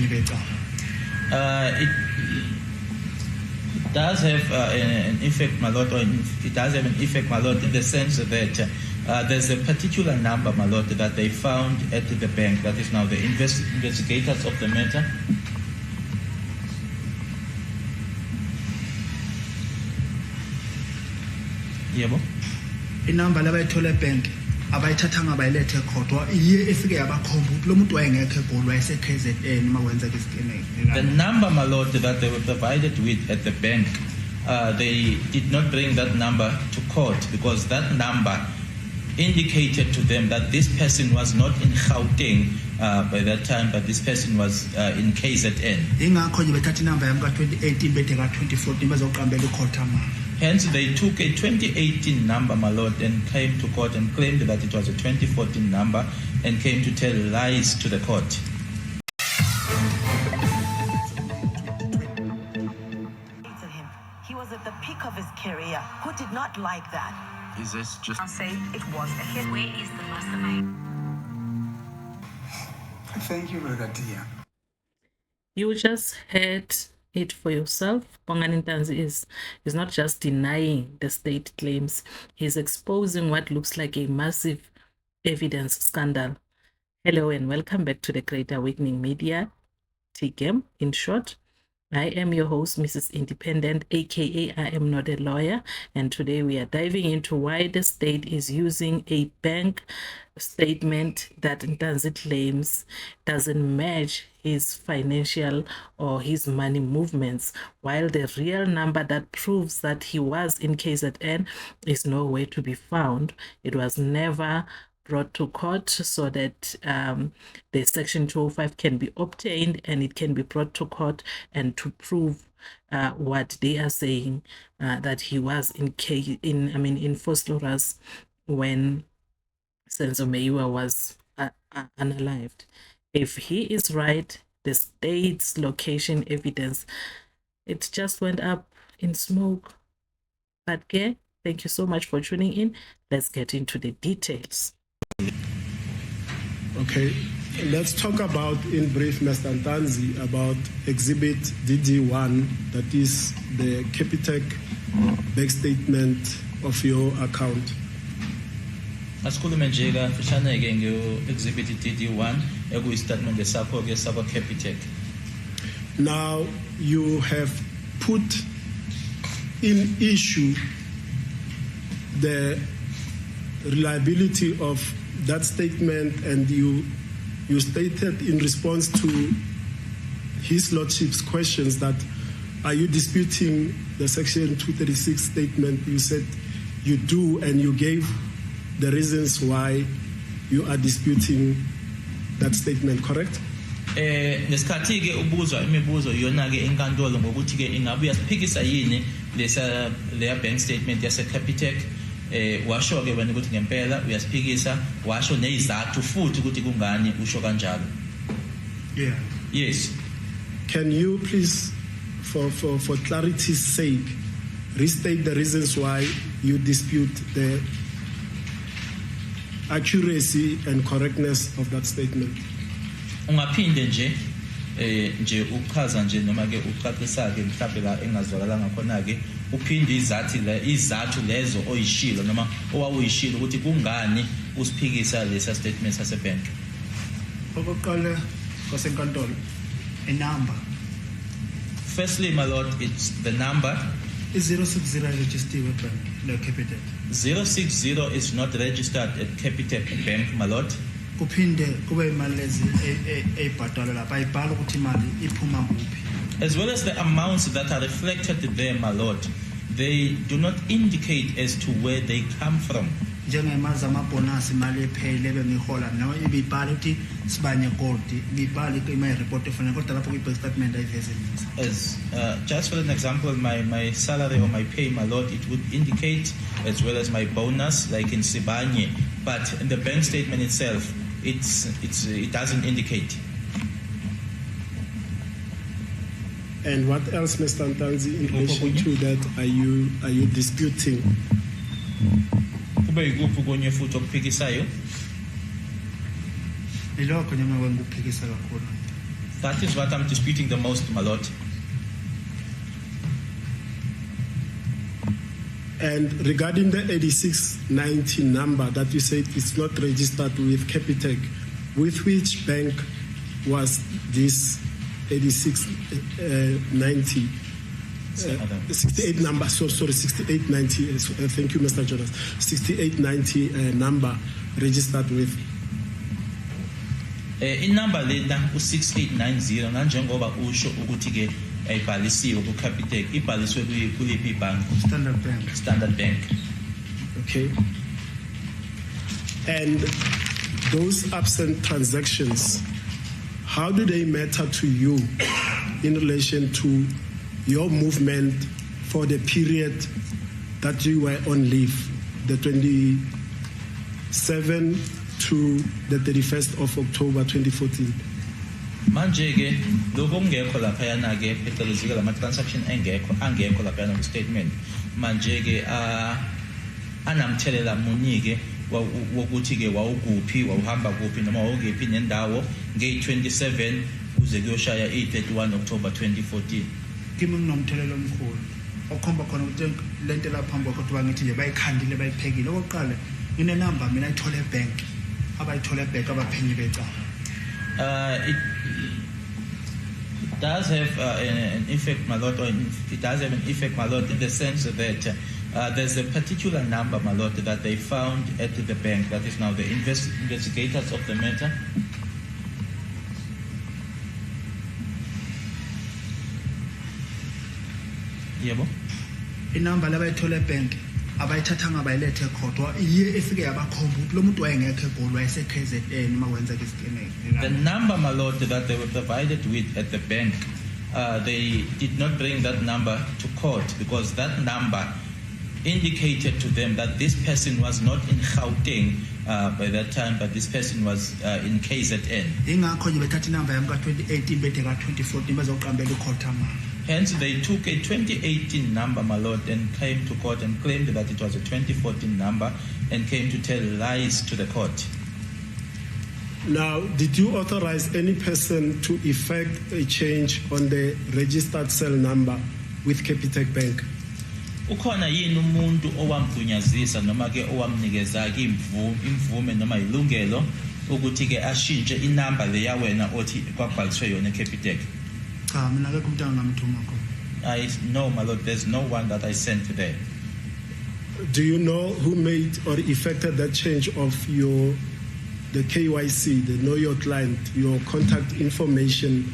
It does have an effect, my lord, or it does have an effect, my lord, in the sense that there's a particular number, my lord, that they found at the bank. That is now the investigators of the matter. Yebo. Inamba labayithola ebank abayithathanga bayilethe kodwa iye efike yabakhomba ukuthi lo muntu wayengekho eGoli wayese KZN makwenzeka isikeneke. The number, my lord, that they were provided with at the bank, they did not bring that number to court because that number indicated to them that this person was not in Gauteng by that time, but this person was in KZN. Ingakho nje bethatha inamba yami ka2018 bethe ka2014 bazoqambela icourt ama. Hence, they took a 2018 number, my lord, and came to court and claimed that it was a 2014 number and came to tell lies to the court. He was at the peak of his career. Who did not like that? Is this just... I'll say it was a hit. Where is the mastermind? Thank you, Brigadier. You just heard it for yourself. Bongani Ntanzi is not just denying the state claims. He's exposing what looks like a massive evidence scandal. Hello and welcome back to the Great Awakening Media, TGM in short. I am your host, Mrs. Independent, aka I am not a lawyer, and today we are diving into why the state is using a bank statement that Ntanzi claims doesn't match his financial or his money movements, while the real number that proves that he was in KZN is nowhere to be found. It was never brought to court so that the Section 205 can be obtained and it can be brought to court and to prove what they are saying, that he was in Vosloorus when Senzo Meyiwa was unalived. If he is right, the state's location evidence, it just went up in smoke. But okay, thank you so much for tuning in. Let's get into the details. Okay, let's talk about in brief, Mr. Ntanzi, about Exhibit DD1, that is the Capitec bank statement of your account. Asikhulume nje kafishane ke nge-exhibit DD1 ekuyistatement sakho ke sakwa Capitec. Now you have put in issue the reliability of that statement, and you stated in response to His Lordship's questions that are you disputing the Section 236 statement? You said you do, and you gave the reasons why you are disputing that statement, correct? Nesikhathi ke ubuzwa imibuzo yona ke enkantolo ngokuthi ke ingabe uyasiphikisa yini leya bank statement yase Capitec. Washo ke wena ukuthi ngempela uyasiphikisa, washo nezizathu futhi ukuthi kungani usho kanjalo. Yeah. Yes. Can you please, for clarity's sake, restate the reasons why you dispute the accuracy and correctness of that statement? Ungaphinde nje uchaza nje noma ke uqaqisa ke mhlawumbe la engazwakalanga khona ke uphinde izathu lezo oyishilo noma owawuyishilo ukuthi kungani usiphikisa lesa statement sase bank. Okokuqala kwasenkantolo inamba. Firstly, my lord, it's the number. Is 060 registered with bank no Capitec? 060 is not registered at Capitec Bank, my lord. Kuphinde kube imali lezi ebhadalwa lapha ayibhala ukuthi imali iphuma kuphi. As well as the amounts that are reflected there, my lord, they do not indicate as to where they come from. Njengemali zamabonus imali ephele bengihola no ibibhala ukuthi sibanye gold ibibhala ima report efana kodwa lapho kwi bank statement ayiveze. As just for an example, my salary or my pay, my lord, it would indicate, as well as my bonus like in Sibanye, but in the bank statement itself it doesn't indicate. And what else, Mr. Ntanzi, in relation to that are you disputing? Kube yikuphi konye futhi okuphikisayo? Ilokho nyama wengikuphikisa kakhulu. That is what I'm disputing the most, my lord. And regarding the 8690 number that you said is not registered with Capitec, with which bank was this 8690? 68 number, sorry, 6890. Thank you, Mr. Jonas. 6890 number registered with. Inumber lena u6890 nanjengoba usho ukuthi ke ayibhalisiwe ku Capitec, ibhaliswe kuliphi ibhanki? Standard Bank. Standard Bank. Okay. And those absent transactions, how do they matter to you in relation to your movement for the period that you were on leave, the 27 to the 31st of October 2014? Manje ke lokho kungekho lapha yana ke phecelezi ke lama transaction angekho lapha yana ku statement. Manje ke anamthelela munike wokuthi ke wawukuphi, wawuhamba kuphi noma wawungephi nendawo nge-27 kuze kuyoshaya i-31 October 2014. Kimi nginomthelelo omkhulu okhomba khona ukuthi lento laphambi kwakho bangithi nje bayikhandile bayiphekile. Okokuqala ngine number mina ayithola ebank, abayithola ebank abaphenyi becala. It does have an effect, my lord, or it does have an effect, my lord, in the sense that there's a particular number, my lord, that they found at the bank. That is now the investigators of the matter. Yebo. Inamba labayithola ebank abayithathanga bayilethe ekhotwa iye efike yabakhomba ukuthi lo muntu wayengekho eGoli wayese KZN uma kwenzeka isikeneko. The number, my lord, that they were provided with at the bank, they did not bring that number to court because that number indicated to them that this person was not in Gauteng by that time, but this person was in KZN. Ingakho nje bethatha inamba yami ka2018 bethe ka2014 bazoqambela ukhotha manje. Hence, they took a 2018 number, my lord, and came to court and claimed that it was a 2014 number and came to tell lies to the court. Now, did you authorize any person to effect a change on the registered cell number with Capitec Bank? Ukhona yini umuntu owamgunyazisa noma ke owamnikeza ke imvume noma ilungelo ukuthi ke ashintshe inamba leya wena othi kwabhaliswe yona eCapitec? Cha mina akekho umuntu angamthuma khona. I know, my lord, there's no one that I sent there. Do you know who made or effected that change of the KYC, the know your client, your contact information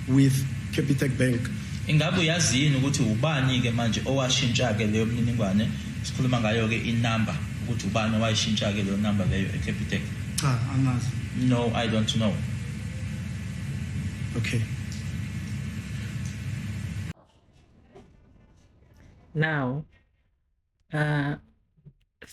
with Capitec Bank? Ingabe uyazini ukuthi ubani ke manje owashintsha ke leyo mniningwane sikhuluma ngayo ke inamba ukuthi ubani owashintsha ke leyo number leyo eCapitec? Cha angazi. No, I don't know. Okay. Now,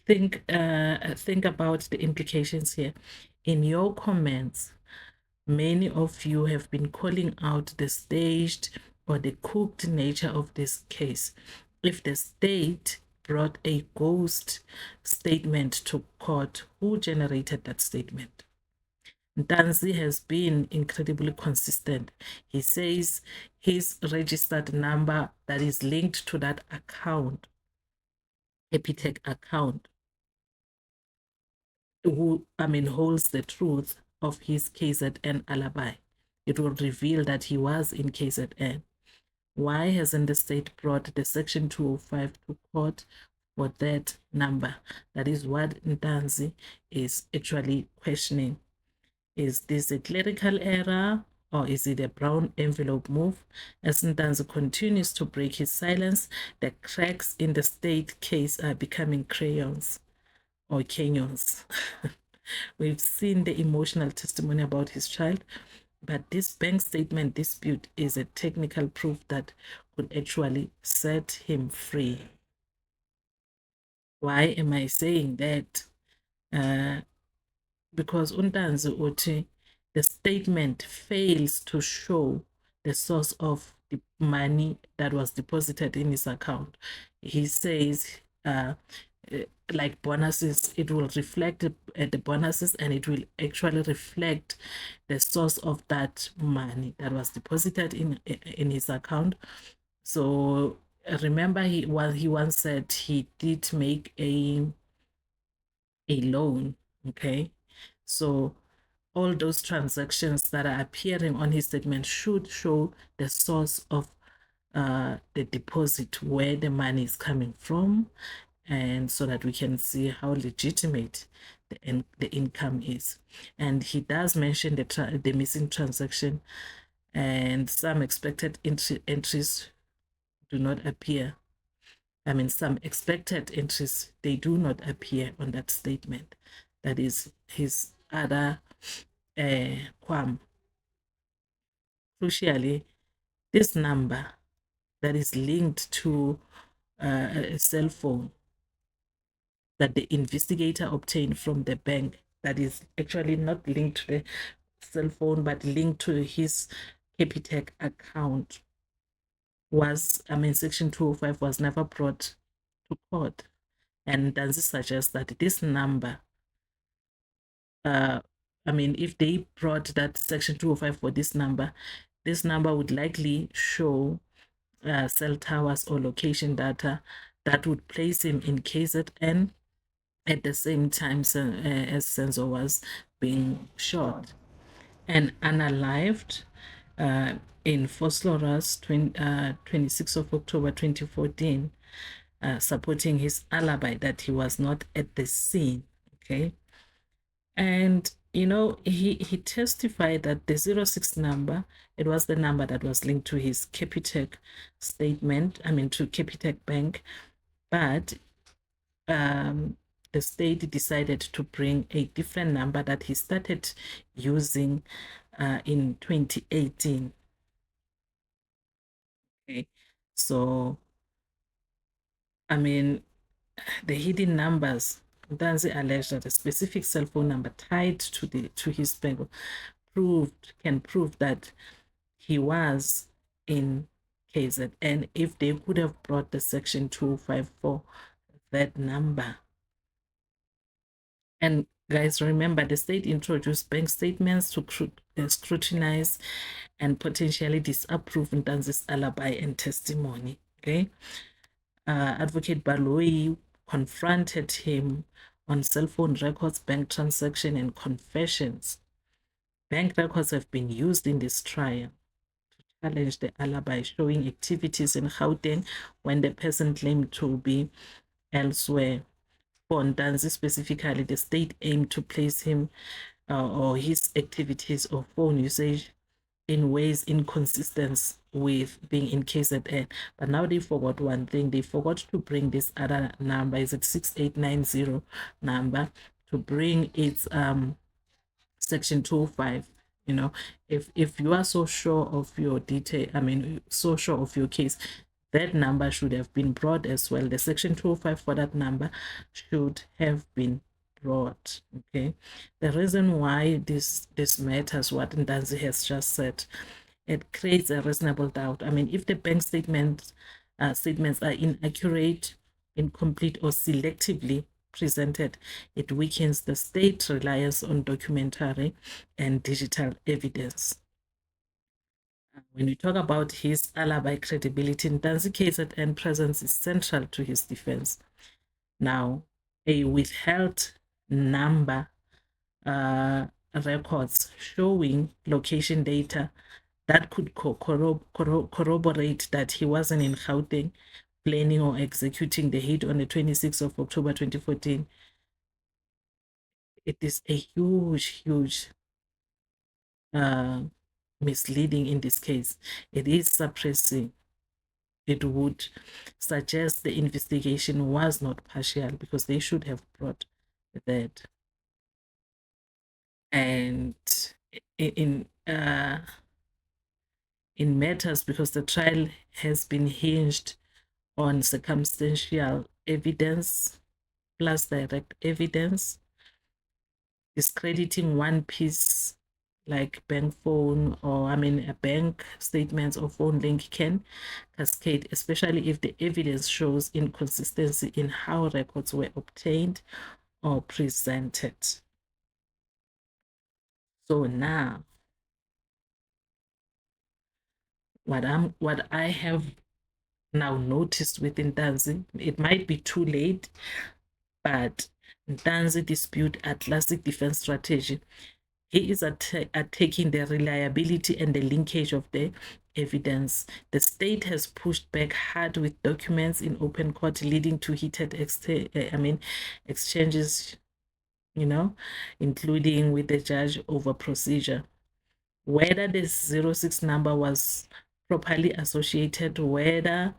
think about the implications here. In your comments, many of you have been calling out the staged or the cooked nature of this case. If the state brought a ghost statement to court, who generated that statement? Ntanzi has been incredibly consistent. He says his registered number that is linked to that account, Capitec account, holds the truth of his KZN alibi. It will reveal that he was in KZN. Why hasn't the state brought the Section 205 to court for that number? That is what Ntanzi is actually questioning. Is this a clerical error or is it a brown envelope move? As Ntanzi continues to break his silence, the cracks in the state case are becoming crayons or canyons. We've seen the emotional testimony about his child, but this bank statement dispute is a technical proof that could actually set him free. Why am I saying that? Because Ntanzi uthi the statement fails to show the source of the money that was deposited in his account. He says like bonuses, it will reflect the bonuses, and it will actually reflect the source of that money that was deposited in his account. So remember, he once said he did make a loan. Okay, so all those transactions that are appearing on his statement should show the source of the deposit, where the money is coming from, and so that we can see how legitimate the income is. And he does mention the missing transaction, and some expected entries do not appear. I mean, some expected entries, they do not appear on that statement. That is his other qualm. Crucially, this number that is linked to a cell phone that the investigator obtained from the bank, that is actually not linked to the cell phone but linked to his Capitec account, was, I mean, Section 205 was never brought to court. And does it suggest that this number, I mean, if they brought that Section 205 for this number would likely show cell towers or location data that would place him in KZN at the same time as Senzo was being shot and unalived in Vosloorus, 26th of October 2014, supporting his alibi that he was not at the scene. Okay, and you know, he testified that the 06 number, it was the number that was linked to his Capitec statement, I mean to Capitec Bank, but the state decided to bring a different number that he started using in 2018. Okay, so I mean, the hidden numbers, Ntanzi alleged that a specific cell phone number tied to his bank can prove that he was in KZN if they could have brought the Section 254 that number. And guys, remember, the state introduced bank statements to scrutinize and potentially disapprove Ntanzi's alibi and testimony. Okay, Advocate Baloyi confronted him on cell phone records, bank transaction, and confessions. Bank records have been used in this trial to challenge the alibi, showing activities in Gauteng when the person claimed to be elsewhere. For Ntanzi specifically, the state aimed to place him or his activities or phone usage in ways inconsistent with being in KZN. But now they forgot one thing. They forgot to bring this other number, is it 6890 number, to bring its Section 205. You know, if you are so sure of your detail, I mean, so sure of your case, that number should have been brought as well. The Section 205 for that number should have been brought. Okay, the reason why this matters, what Ntanzi has just said, it creates a reasonable doubt. I mean, if the bank statements are inaccurate, incomplete, or selectively presented, it weakens the state reliance on documentary and digital evidence. When we talk about his alibi credibility, Ntanzi KZN presence is central to his defense. Now, a withheld number records showing location data that could corroborate that he wasn't in Gauteng planning or executing the hit on the 26th of October 2014. It is a huge misleading in this case. It is suppressing. It would suggest the investigation was not partial, because they should have brought that. And in matters, because the trial has been hinged on circumstantial evidence plus direct evidence, discrediting one piece like bank phone, or I mean a bank statements or phone link can cascade, especially if the evidence shows inconsistency in how records were obtained or presented. So now what I have now noticed with Ntanzi, it might be too late, but Ntanzi dispute a classic defense strategy. He is attacking the reliability and the linkage of the evidence. The state has pushed back hard with documents in open court, leading to heated exchanges, including with the judge over procedure. Whether the 06 number was properly associated, whether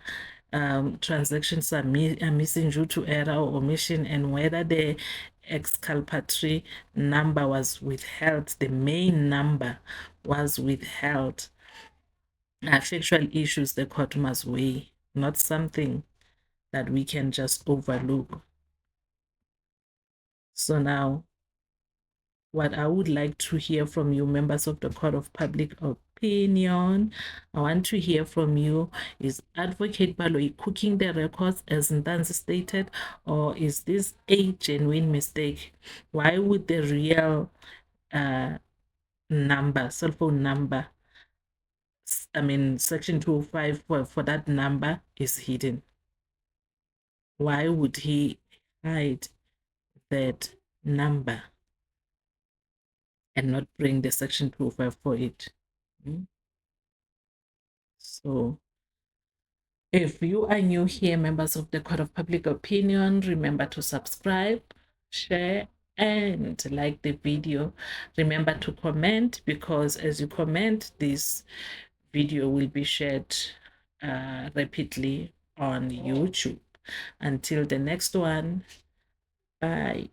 transactions are missing due to error or omission, and whether the exculpatory number was withheld, the main number was withheld, are factual issues the court must weigh, not something that we can just overlook. So now, what I would like to hear from you, members of the Court of Public Opinion, I want to hear from you. Is Advocate Baloyi cooking the records as Ntanzi stated, or is this a genuine mistake? Why would the real cell phone number, section 205 for that number is hidden? Why would he hide that number and not bring the section 205 for it? So if you are new here, members of the Court of Public Opinion, remember to subscribe, share, and like the video. Remember to comment, because as you comment, this video will be shared rapidly on YouTube. Until the next one, bye.